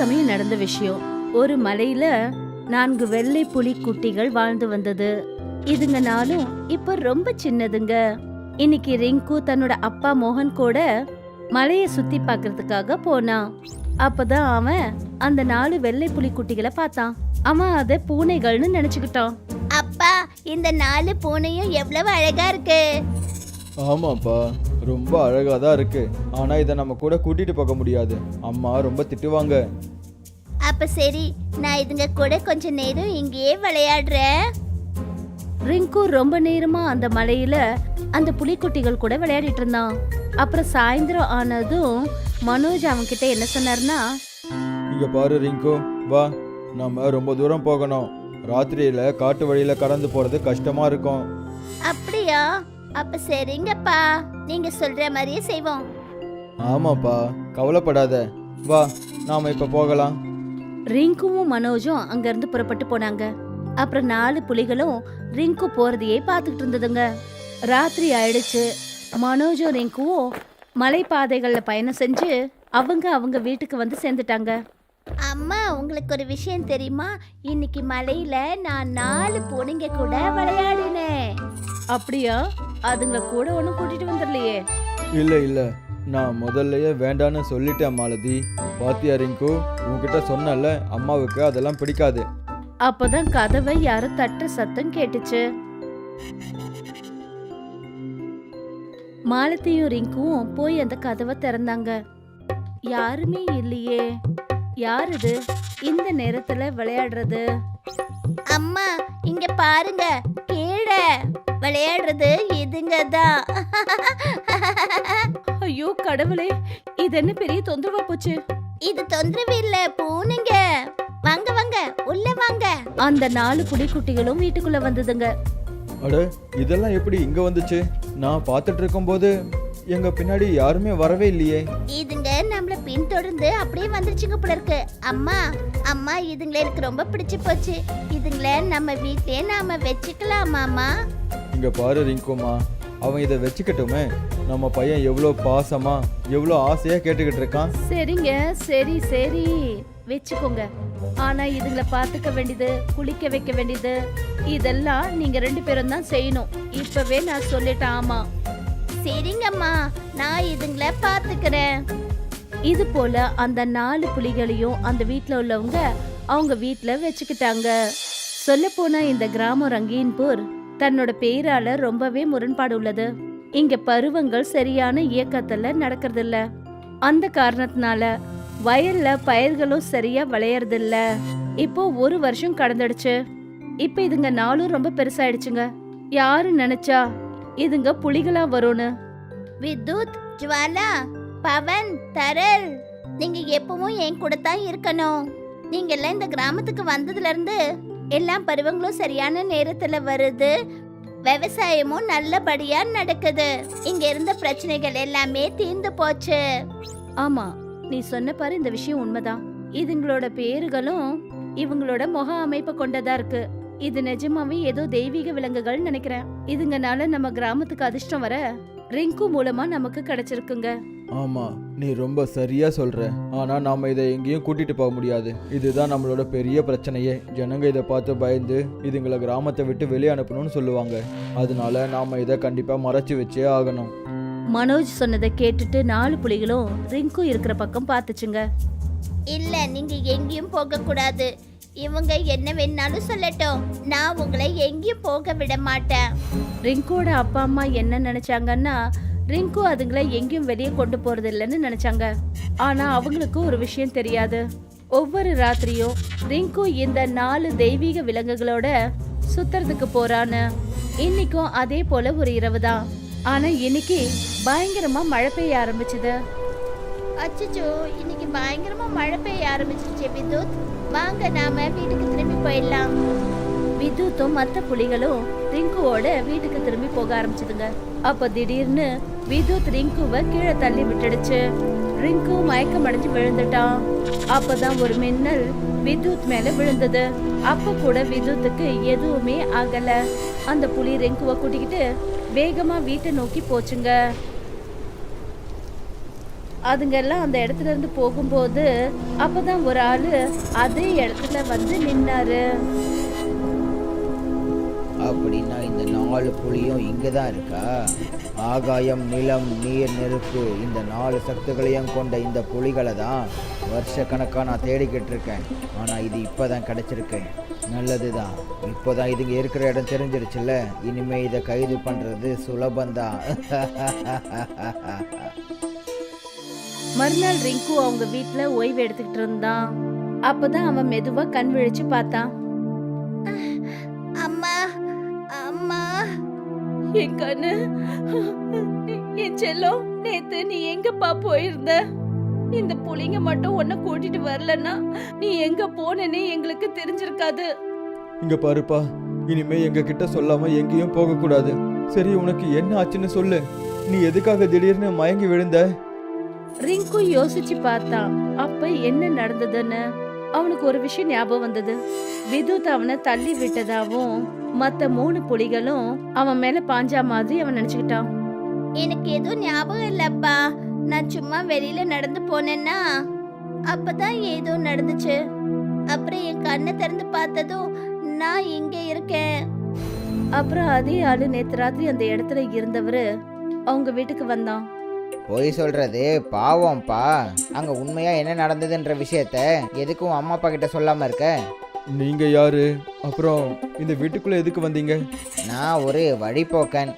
சமயம் நடந்த விஷயம். ஒரு மலையில 4 வெள்ளை புலி குட்டிகள் வாழ்ந்து வந்தது. இதுங்க நாளும் இப்ப ரொம்ப சின்னதுங்க. இன்னைக்கு ரிங்கு தன்னோட அப்பா மோகன் கூட மலைய சுத்தி பார்க்கிறதுக்காக போனான். அப்பதான் அவன் அந்த 4 வெள்ளை புலி குட்டிகளை பார்த்தான். அவன் அதை பூனைகள்னு நினைச்சுக்கிட்டான். அப்பா, இந்த 4 பூனையும் எவ்வளவு அழகா இருக்கு. ஆமாப்பா, ரொம்ப அழகாக தான் இருக்கு. ஆனால் இதை நம்ம கூட கூட்டிட்டு போக முடியாது, அம்மா ரொம்ப திட்டுவாங்க. அப்ப சரி, நான் இதுங்க கூட கொஞ்ச நேரம் இங்கேயே விளையாடுறேன். ரிங்கு ரொம்ப நேரமா அந்த மலையில அந்த புலிக்குட்டிகள் கூட விளையாடிட்டு இருந்தான். அப்புறம் சாயந்தரம் ஆனதும் மனோஜ் அவன்கிட்ட என்ன சொன்னார்னா, இங்க பாரு ரிங்கு, வா, நம்ம ரொம்ப தூரம் போகணும். ராத்திரியில காட்டு வழியில கடந்து போறது கஷ்டமா இருக்கும். அப்படியா? அப்ப சரிங்கப்பா, நீங்க சொல்ற மாதிரியே செய்வோம். ஆமாப்பா, கவலைப்படாத, வா, நாம இப்ப போகலாம். ரிங்குவும் மனோஜும் அங்கிருந்து புறப்பட்டு போனாங்க. அப்புறம் 4 புலிகளும் ரிங்கு போறதையே பார்த்துக்கிட்டு இருந்ததுங்க. ராத்திரி ஆயிடுச்சு. மனோஜும் ரிங்குவும் மலைப்பாதைகள்ல பயணம் செஞ்சு அவங்க வீட்டுக்கு வந்து சேர்ந்துட்டாங்க. அம்மா, உங்களுக்கு ஒரு விஷயம் தெரியுமா? இன்னைக்கு மலையில நான் 4 பூனைங்க கூட விளையாடினேன். அப்படியா? அதுங்களை கூட ஒன்றும் கூட்டிட்டு வந்துடலையே. இல்ல இல்ல, நான் முதல்லயே வேண்டான்னு சொல்லிட்டேன் மாலதி. பாத்தியா ரிங்கு, உன்கிட்ட சொன்னல, அம்மாவுக்கு அதெல்லாம் பிடிக்காது. அப்பதான் கதவை யாரும் தட்டுற சத்தம் கேட்டுச்சு. மாலத்தியும் ரிங்குவும் போய் அந்த கதவை திறந்தாங்க. யாருமே இல்லையே. யார் இது இந்த நேரத்துல விளையாடுறது? அம்மா, இங்க பாருங்க, கீழே விளையாடுறது இதுங்க தான். ஐயோ கடவுளே, இது என்ன பெரிய தொந்தரவா போச்சு. இது தொந்தரவு இல்ல, பூனைங்க. வாங்க வாங்க, உள்ள வாங்க. அந்த 4 புலிக்குட்டிகளும் வீட்டுக்குள்ள வந்ததுங்க. அட, இதெல்லாம் எப்படி இங்க வந்துச்சு? நான் பார்த்துட்டு இருக்கும்போது எங்க பின்னாடி யாருமே வரவே இல்லையே. இதுங்க நம்மள பின்தொடர்ந்து அப்படியே வந்துருச்சுங்க போல இருக்கு. அம்மா அம்மா, இதுங்கள எனக்கு ரொம்ப பிடிச்சு போச்சு. இதுங்கள நம்ம வீட்லயே நாம வச்சுக்கலாமாமா? இங்க பாரு ரிங்குமா, அவன் இதை வச்சுக்கட்டுமே. நம்ம பையன் எவ்வளோ பாசமா எவ்வளோ ஆசையா கேட்டுக்கிட்டு இருக்கான். சரிங்க, சரி சரி வச்சுக்கோங்க. ஆனா இதுங்களை பார்த்துக்க வேண்டியது, குளிக்க வைக்க வேண்டியது, இதெல்லாம் நீங்க 2 பேரும் தான் செய்யணும். இப்பவே நான் சொல்லிட்டேன். ஆமா சரிங்கம்மா, நான் இதுங்கள பாத்துக்கிறேன். இது போல அந்த 4 புலிகளையும் அந்த வீட்ல உள்ளவங்க அவங்க வீட்ல வச்சுக்கிட்டாங்க. சொல்ல போனா இந்த கிராமம் ரங்கீன்பூர் தன்னோட பேரால ரொம்பவே முரண்பாடு உள்ளது. இங்க பருவங்கள் சரியான இயக்கத்துல நடக்கிறது இல்ல. அந்த காரணத்தினால வயல்ல பயிர்களும் சரியா விளையறது இல்ல. இப்போ 1 வருஷம் கடந்துடுச்சு. இப்ப இதுங்க 4 ரொம்ப பெருசாயிடுச்சுங்க. யாரு நினைச்சா இதுங்க புலிகளா வரும்னு? வித்யுத், ஜுவாலா, பவன், தரல், நீங்க எப்பவும் என் கூட தான் இருக்கணும். நீங்க எல்லாம் இந்த கிராமத்துக்கு வந்ததுல இருந்து எல்லா பருவங்களும் சரியான நேரத்துல வருது. விவசாயமும் நல்லபடியா நடக்குது. இங்க இருந்த பிரச்சனைகள் எல்லாமே தீர்ந்து போச்சு. ஆமா, நீ சொன்ன பாரு, இந்த விஷயம் உண்மைதான். இதுங்களோட பேருகளும் இவங்களோட முக அமைப்பு கொண்டதா இருக்கு. இது நிஜமாவே ஏதோ தெய்வீக விலங்குகள் நினைக்கிறேன். இதுங்கனால நம்ம கிராமத்துக்கு அதிர்ஷ்டம் வர ரிங்கு மூலமா நமக்கு கிடைச்சிருக்குங்க. ஆமா, நீ ரொம்ப சரியா சொல்ற. ஆனா நாம இதை எங்கேயும் கூட்டிட்டு போக முடியாது. இதுதான் நம்மளோட பெரிய பிரச்சனையே. ஜனங்க இதை பார்த்து பயந்து இதுங்களை கிராமத்தை விட்டு வெளியே அனுப்பணும்னு சொல்லுவாங்க. அதனால நாம இதை கண்டிப்பா மறைச்சு வச்சே ஆகணும். மனோஜ் சொன்னதை கேட்டுட்டு 4 புலிகளும் ரிங்கு இருக்கிற பக்கம் பார்த்துச்சுங்க. இல்ல, நீங்க எங்கேயும் போக கூடாது. இவங்க என்ன வேணாலும் சொல்லட்டும், நான் உங்களை எங்கேயும் போக விட மாட்டேன். ரிங்கோட அப்பா அம்மா என்ன நினைச்சாங்கன்னா, ரிங்கு அதுங்களை எங்கேயும் வெளியே கொண்டு போறது இல்லைன்னு நினைச்சாங்க. ஆனா அவங்களுக்கு ஒரு விஷயம் தெரியாது. ஒவ்வொரு ராத்திரியும் ரிங்கு இந்த 4 தெய்வீக விலங்குகளோட சுத்துறதுக்கு போறான்னு. இன்னைக்கும் அதே போல ஒரு இரவு தான். ஆனா இன்னைக்கு பயங்கரமா மழை பெய்ய ஆரம்பிச்சுது. அச்சச்சோ, இன்னைக்கு பயங்கரமா மழை பெய்ய ஆரம்பிச்சிருச்சு. வித்யுத், வாங்க நாம வீட்டுக்கு திரும்பி போயிடலாம். வித்யுத்தும் மற்ற புலிகளும் ரிங்குவோட வீட்டுக்கு திரும்பி போக ஆரம்பிச்சதுங்க. அப்ப திடீர்னு வித்யுத் ரிங்குவை கீழே தள்ளி விட்டுடுச்சு. ரிங்கு மயக்கம் அடைஞ்சு விழுந்துட்டான். அப்பதான் ஒரு மின்னல் வித்யுத் மேல விழுந்தது. அப்ப கூட வித்யுத்துக்கு எதுவுமே ஆகல. அந்த புலி ரிங்குவை கூட்டிக்கிட்டு வேகமா வீட்டை நோக்கி போச்சுங்க. அதுங்க எல்லாம் அந்த இடத்துல இருந்து போகும்போது அப்பதான் ஒரு ஆளு அதே இடத்துல வந்து நின்னாரு. அப்படின்னா இந்த 4 புலியும் இங்கே தான் இருக்கா? ஆகாயம், நிலம், நீர், நெருப்பு இந்த 4 சக்திகளையும் கொண்ட இந்த புலிகளை தான் வருஷக்கணக்காக நான் தேடிக்கிட்டு இருக்கேன். ஆனால் இது இப்போ தான் கிடச்சிருக்கேன். நல்லது தான். இப்போ தான் இதுங்க இருக்கிற இடம் தெரிஞ்சிருச்சுல்ல. இனிமேல் இதை கைது பண்ணுறது சுலபந்தான். மறுநாள் ரிங்கு அவங்க வீட்ல ஓய்வு எடுத்துக்கிட்டு இருந்தான். அப்பதான் அவன் மெதுவா கண் விழிச்சு பார்த்தான். அம்மா அம்மா என் கண்ணு, என் செல்லம், நேத்து நீ எங்கப்பா போயிருந்த? இந்த புலிங்க மட்டும் உன்னை கூட்டிட்டு வரலன்னா நீ எங்க போனேன்னு எங்களுக்கு தெரிஞ்சிருக்காது. இங்க பாருப்பா, இனிமே எங்க கிட்ட சொல்லாம எங்கேயும் போகக்கூடாது. சரி, உனக்கு என்ன ஆச்சுன்னு சொல்லு. நீ எதுக்காக திடீர்னு மயங்கி விழுந்த? ரிங்கு யோசிச்சு பார்த்தான். அப்ப என்ன நடந்ததுன்னு அவனுக்கு ஒரு விஷயம் ஞாபகம் வந்தது. விதுத் அவனை தள்ளி விட்டதாவும் மத்த 3 புலிகளும் அவன் மேல பாஞ்சா மாதிரி அவன் நினைச்சுக்கிட்டான். எனக்கு எதுவும் ஞாபகம் இல்லப்பா. நான் சும்மா வெளியில நடந்து போனேன்னா அப்பதான் ஏதோ நடந்துச்சு. அப்புறம் என் கண்ணை திறந்து பார்த்ததும் நான் இங்க இருக்கேன். அப்புறம் அதே ஆளு நேத்து ராத்திரி அந்த இடத்துல இருந்தவரு அவங்க வீட்டுக்கு வந்தான். பொய் சொல்கிறது பாவம்ப்பா. அங்கே உண்மையாக என்ன நடந்ததுன்ற விஷயத்த எதுக்கும் அம்மா அப்பா கிட்ட சொல்லாமல் இருக்க? நீங்க யாரு? அப்புறம் இந்த வீட்டுக்குள்ள எதுக்கு வந்தீங்க? நான் ஒரு வழிபோக்கன்.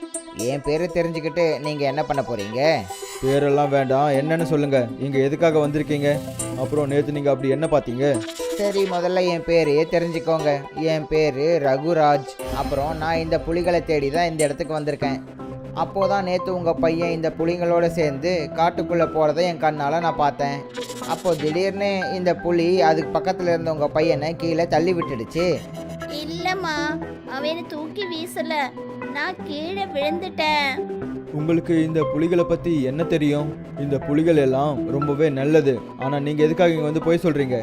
என் பேரை தெரிஞ்சுக்கிட்டு நீங்கள் என்ன பண்ண போகிறீங்க? பேரெல்லாம் வேண்டாம், என்னன்னு சொல்லுங்க. இங்க எதுக்காக வந்திருக்கீங்க? அப்புறம் நேத்து நீங்க அப்படி என்ன பார்த்தீங்க? சரி, முதல்ல என் பேரே தெரிஞ்சுக்கோங்க. என் பேர் ரகுராஜ். அப்புறம் நான் இந்த புலிகளை தேடி தான் இந்த இடத்துக்கு வந்திருக்கேன். அப்போதான் நேற்று உங்கள் பையன் இந்த புலிங்களோட சேர்ந்து காட்டுக்குள்ளே போகிறத என் கண்ணால் நான் பார்த்தேன். அப்போது திடீர்னு இந்த புலி அதுக்கு பக்கத்தில் இருந்த உங்கள் பையனை கீழே தள்ளி விட்டுடுச்சு. இல்லம்மா, அவனை தூக்கி வீசல, நான் கீழே விழுந்துட்டேன். உங்களுக்கு இந்த புலிகளை பத்தி என்ன தெரியும்? இந்த புலிகள் எல்லாம் ரொம்பவே நல்லது. ஆனா நீங்க எதுக்காக இங்க வந்து போய் சொல்றீங்க?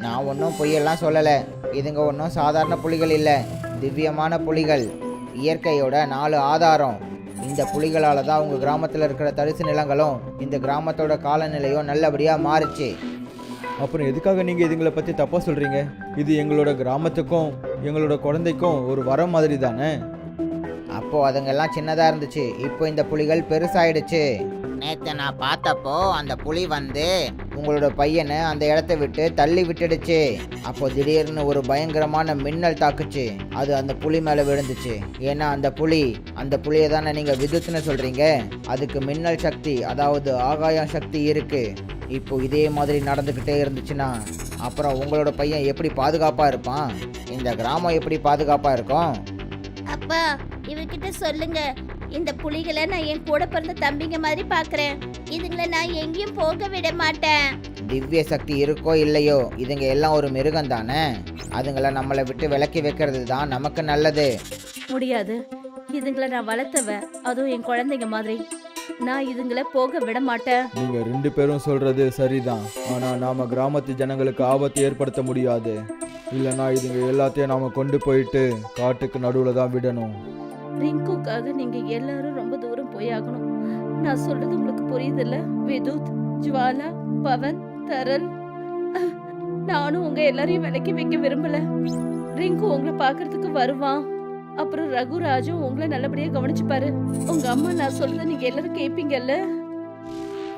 நான் ஒன்றும் பொய்யெல்லாம் சொல்லலை. இதுங்க ஒன்றும் சாதாரண புலிகள் இல்லை, திவ்யமான புலிகள். இயற்கையோட 4 ஆதாரம். இந்த புலிகளால் தான் உங்கள் கிராமத்தில் இருக்கிற தரிசு நிலங்களும் இந்த கிராமத்தோட காலநிலையும் நல்லபடியாக மாறுச்சு. அப்புறம் எதுக்காக நீங்க இதுங்களை பத்தி தப்பா சொல்றீங்க? இது எங்களோட கிராமத்துக்கும் எங்களோட குழந்தைக்கும் ஒரு வரம் மாதிரி தானே. அப்போது அதுங்கெல்லாம் சின்னதாக இருந்துச்சு, இப்போ இந்த புலிகள் பெருசாயிடுச்சு. நேற்று நான் பார்த்தப்போ அந்த புலி வந்து உங்களோட பையனை அந்த இடத்த விட்டு தள்ளி விட்டுடுச்சு. அப்போ திடீர்னு ஒரு பயங்கரமான மின்னல் தாக்குச்சு. அது அந்த புலி மேலே விழுந்துச்சு. ஏன்னா அந்த புலியை தானே நீங்கள் விதுத்துன்னு சொல்கிறீங்க. அதுக்கு மின்னல் சக்தி, அதாவது ஆகாயம் சக்தி இருக்குது. இப்போ இதே மாதிரி நடந்துக்கிட்டே இருந்துச்சுன்னா அப்புறம் உங்களோட பையன் எப்படி பாதுகாப்பாக இருப்பான்? இந்த கிராமம் எப்படி பாதுகாப்பாக இருக்கும்? அப்பா, இவகிட்ட சொல்லுங்க, இந்த புலிகளை நான் என் கூட பிறந்த தம்பிங்க மாதிரி பார்க்கறேன். இதுங்களை நான் எங்கேயும் போக விட மாட்டேன். திவ்ய சக்தி இருக்கோ இல்லையோ, இதுங்க எல்லாம் ஒரு மிருகம் தானே. அதுங்களை நம்மளை விட்டு விலக்கி வைக்கிறது தான் நமக்கு நல்லது. முடியாது, இதுங்களை நான் வளர்த்தவ, அதுவும் என் குழந்தைங்க மாதிரி. நான் இதுங்களை போக விட மாட்டேன். நீங்க 2 பேரும் சொல்றது சரிதான். ஆனா நாம கிராமத்து ஜனங்களுக்கு ஆபத்து ஏற்படுத்த முடியாது. இல்லைன்னா இதுங்க எல்லாத்தையும் நாம கொண்டு போயிட்டு காட்டுக்கு நடுவுல தான் விடணும். ரிங்குக்காக நீங்க எல்லாரும் ரொம்ப தூரம் போய் ஆகணும். நான் சொல்றது உங்களுக்கு புரியுதுல்ல? விதுத், ஜுவாலா, பவன், தரல், நானும் உங்க எல்லாரையும் விலக்கி வைக்க விரும்பல. ரிங்கு உங்களை பாக்குறதுக்கு வருவான். அப்புறம் ரகுராஜும் உங்களை நல்லபடியா கவனிச்சுப்பாரு. உங்க அம்மா நான் சொல்றத நீங்க எல்லாரும் கேப்பீங்கல்ல?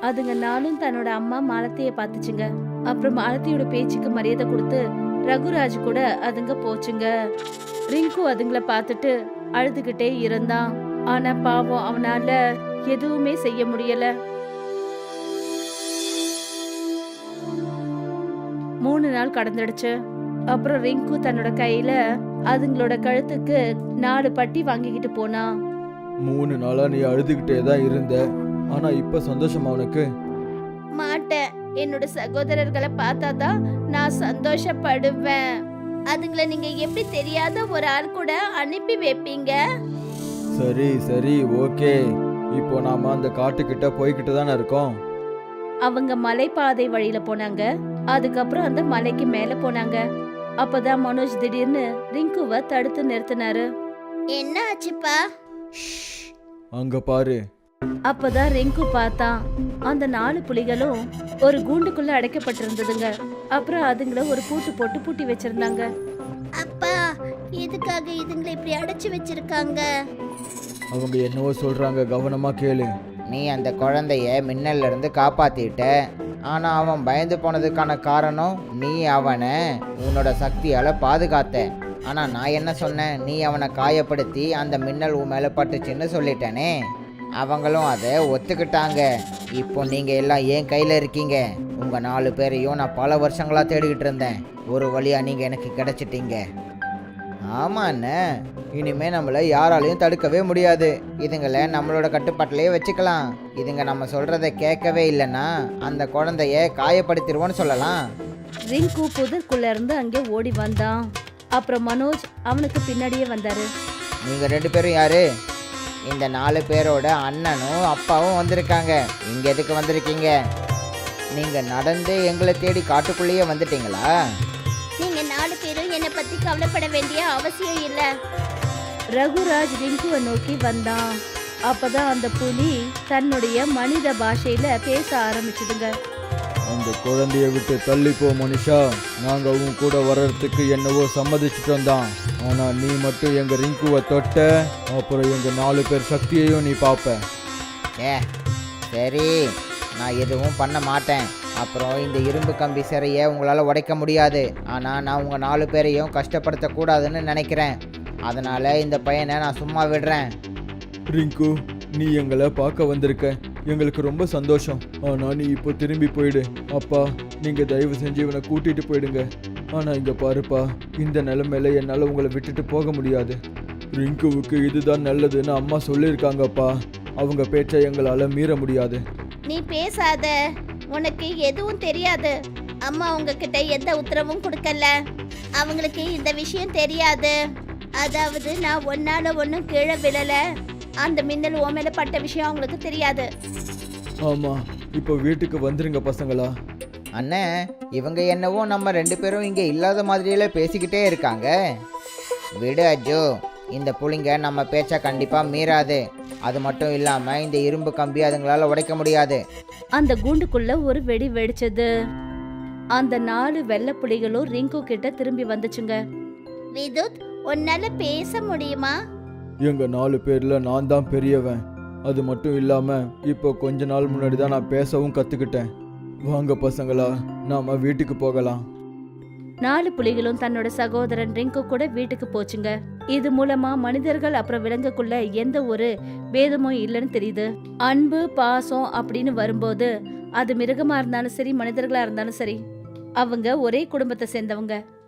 அதுங்க நானும் தன்னோட அம்மா மாலத்தைய பாத்துச்சுங்க. அப்புறம் மாலத்தியோட பேச்சுக்கு மரியாதை கொடுத்து ரகுராஜ் கூட அதுங்க போச்சுங்க. ரிங்கு அதுங்களை பார்த்துட்டு அழுதுகிட்டே இருந்தான். ஆனா பாவம், அவனால எதுவுமே செய்ய முடியல. 3 நாள் கடந்துடுச்சு. அப்புறம் ரிங்கு தன்னோட கையில அதுங்களோட கழுத்துக்கு 4 பட்டி வாங்கிக்கிட்டு போனான். 3 நாளா நீ அழுதுகிட்டே தான் இருந்த. ஆனா இப்ப சந்தோஷமா உனக்கு? மாட்டேன். என்னோட சகோதரர்களை பார்த்தாதான் நான் சந்தோஷப்படுவேன். அதுங்களை நீங்க எப்படி தெரியாத ஒரு ஆள் கூட அனுப்பி வைப்பீங்க? சரி சரி, ஓகே. இப்போ நாம அந்த காட்டுக்கிட்ட போய்கிட்டு தானே இருக்கோம். அவங்க மலைப்பாதை வழியில போனாங்க. அதுக்கப்புறம் அந்த மலைக்கு மேல போனாங்க. அப்பதான் மனோஜ் திடீர்னு ரிங்குவை தடுத்து நிறுத்தினாரு. என்ன ஆச்சுப்பா? அங்க பாரு, அப்பதான் ரிங்கு பார்த்தான் அந்த 4 புலிகளும் ஒரு கூண்டுக்குள்ள அடைக்கப்பட்டிருந்ததுங்க. அப்புறம் அதுங்கள ஒரு பூட்டு போட்டு பூட்டி வச்சிருந்தாங்க. அப்பா எதுக்காக இதுங்களை இப்படி அடைச்சு வச்சிருக்காங்க? அவங்க என்னவோ சொல்றாங்க, கவனமா கேளு. நீ அந்த குழந்தைய மின்னல்ல இருந்து காப்பாத்திட்ட. ஆனா அவன் பயந்து போனதுக்கான காரணம் நீ அவனை உன்னோட சக்தியால பாதுகாத்த. ஆனா நான் என்ன சொன்னேன்? நீ அவனை காயப்படுத்தி அந்த மின்னல் உன் மேல பட்டுச்சுன்னு சொல்லிட்டேனே. அவங்களும் அதை ஒத்துக்கிட்டாங்க. இப்போ நீங்க எல்லாம் ஏன் கையில இருக்கீங்க. உங்க 4 பேரையும் நான் பல வருஷங்களா தேடிக்கிட்டு இருந்தேன். ஒரு வழியா நீங்க எனக்கு கிடைச்சிட்டீங்க. ஆமா அண்ணே, இனிமே நம்மளை யாராலையும் தடுக்கவே முடியாது. இதுங்களை நம்மளோட கட்டுப்பாட்டிலேயே வச்சுக்கலாம். இதுங்க நம்ம சொல்றதை கேட்கவே இல்லைன்னா அந்த குழந்தைய காயப்படுத்திடுவோன்னு சொல்லலாம். ரிங்கு புதற்குள்ள இருந்து அங்கே ஓடி வந்தான். அப்புறம் மனோஜ் அவனுக்கு பின்னாடியே வந்தாரு. நீங்க 2 பேரும் யாரு? இந்த 4 பேரோட அண்ணனும் அப்பாவும் வந்திருக்காங்க. இங்க எதுக்கு வந்திருக்கீங்க? நீங்க நடந்து எங்களை தேடி காட்டுக்குள்ளேயே வந்துட்டீங்களா? நீங்க 4 பேரும் என்னை பத்தி கவலைப்பட வேண்டிய அவசியம் இல்ல. ரகுராஜ் ரிங்குவை நோக்கி வந்தான். அப்பதான் அந்த புலி தன்னுடைய மனித பாஷையில பேச ஆரம்பிச்சுதுங்க. அந்த குழந்தைய விட்டு தள்ளிப்போ மனுஷா. நாங்க உன் கூட வர்றதுக்கு என்னவோ சம்மதிச்சிட்டோம் தான். ஆனா நீ மட்டும் எங்க ரிங்குவை தொட்ட, அப்புறம் எங்க 4 பேர் சக்தியையும் நீ பார்ப்ப. ஏ சரி, நான் எதுவும் பண்ண மாட்டேன். அப்புறம் இந்த இரும்பு கம்பி சிறையை உங்களால் உடைக்க முடியாது. ஆனால் நான் உங்கள் 4 பேரையும் கஷ்டப்படுத்தக்கூடாதுன்னு நினைக்கிறேன். அதனால் இந்த பையனை நான் சும்மா விடுறேன். ரிங்கு, நீ எங்களை பார்க்க வந்திருக்க, எங்களுக்கு ரொம்ப சந்தோஷம். ஆனா நீ இப்போ திரும்பி போயிடு. அப்பா, நீங்க தயவு செஞ்சு இவனை கூட்டிட்டு போயிடுங்க. ஆனா இங்க பாருப்பா, இந்த நிலைமையில என்னால உங்களை விட்டுட்டு போக முடியாது. ரிங்குவுக்கு இதுதான் நல்லதுன்னு அம்மா சொல்லியிருக்காங்கப்பா. அவங்க பேச்சை எங்களால மீற முடியாது. நீ பேசாத, உனக்கு எதுவும் தெரியாது. அம்மா உங்ககிட்ட எந்த உத்தரவும் கொடுக்கல. அவங்களுக்கு இந்த விஷயம் தெரியாது. அதாவது நான் ஒன்னால ஒன்றும் கீழே விழல. அந்த மின்னல் ஓ மேல பட்ட விஷயம் அவங்களுக்கு தெரியாது. ஆமா, இப்போ வீட்டுக்கு வந்துருங்க பசங்களா. அண்ணே, இவங்க என்னவோ நம்ம 2 பேரும் இங்கே இல்லாத மாதிரியில பேசிக்கிட்டே இருக்காங்க. விடு அஜு, இந்த புலிங்க நம்ம பேச்சை கண்டிப்பாக மீறாது. அது மட்டும் இல்லாமல் இந்த இரும்பு கம்பி அதுங்களால உடைக்க முடியாது. அந்த கூண்டுக்குள்ள ஒரு வெடி வெடிச்சது. அந்த 4 வெள்ளை புலிகளும் ரிங்கு கிட்ட திரும்பி வந்துச்சுங்க. விதுத், உன்னால பேச முடியுமா? எங்க 4 பேர்ல நான் தான் பெரியவன். அது மட்டும் இல்லாம இப்போ கொஞ்ச நாள் முன்னாடி தான் நான் பேசவும் கத்துக்கிட்டேன். வாங்க பசங்களா, நாம வீட்டுக்கு போகலாம். 4 புலிகளும் தன்னோட சகோதரன் ரிங்கு கூட வீட்டுக்கு போச்சுங்க. இது மூலமா மனிதர்கள் அப்புறம் விலங்குக்குள்ள எந்த ஒரு பேதமும் இல்லைன்னு தெரியுது. அன்பு பாசம் அப்படின்னு வரும்போது அது மிருகமா இருந்தாலும் சரி, மனிதர்களா இருந்தாலும் சரி, அவங்க ஒரே குடும்பத்தை சேர்ந்தவங்க.